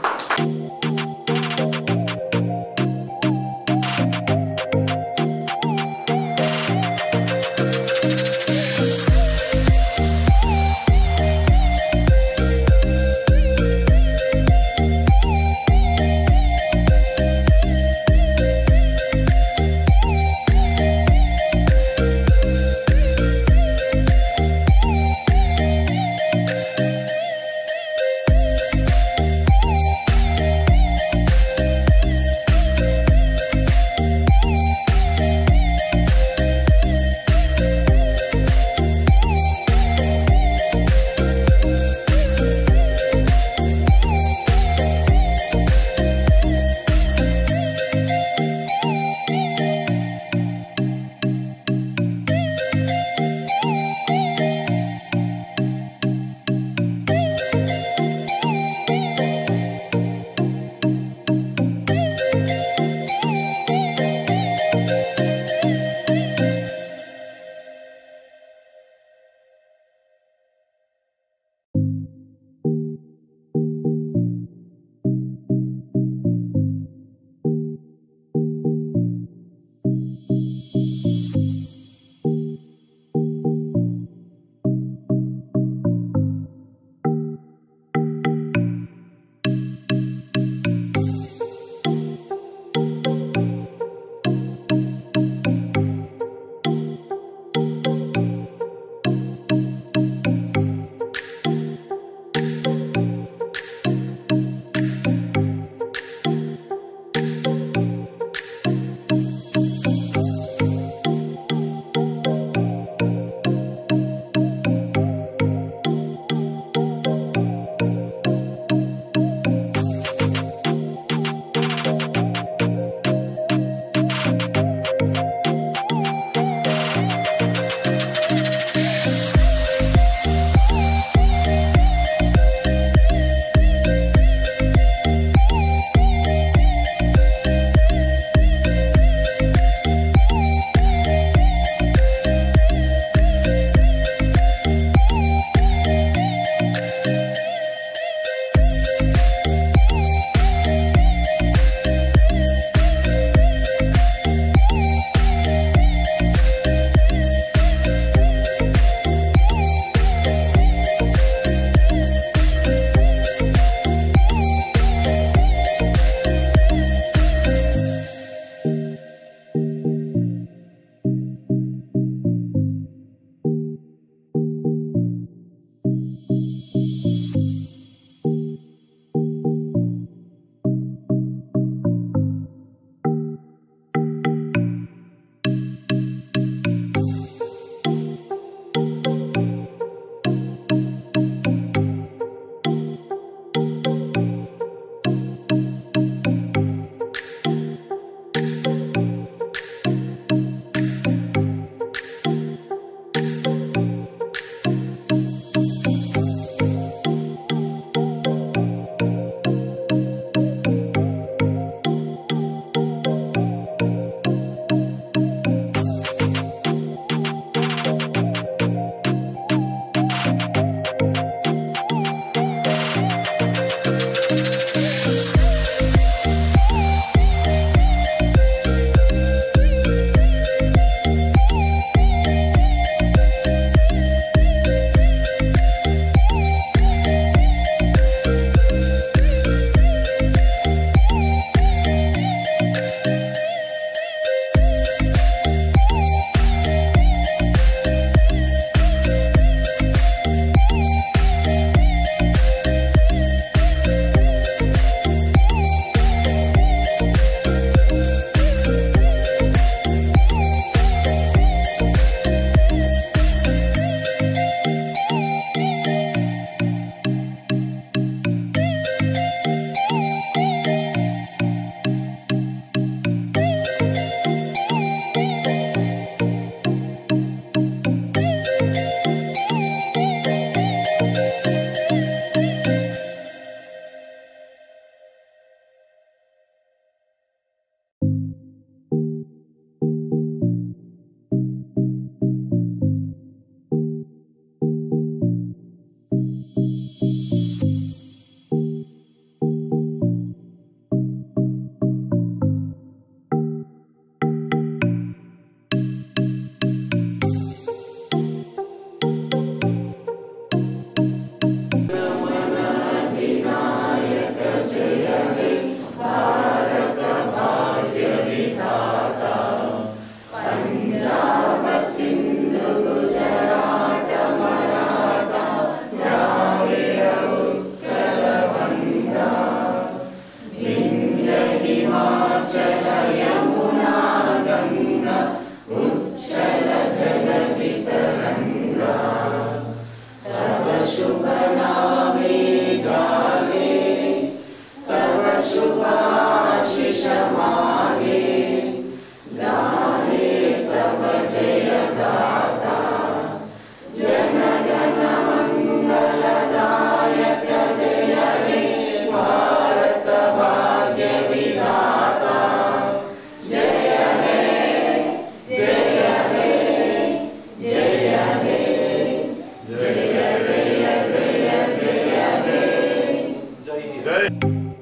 సరే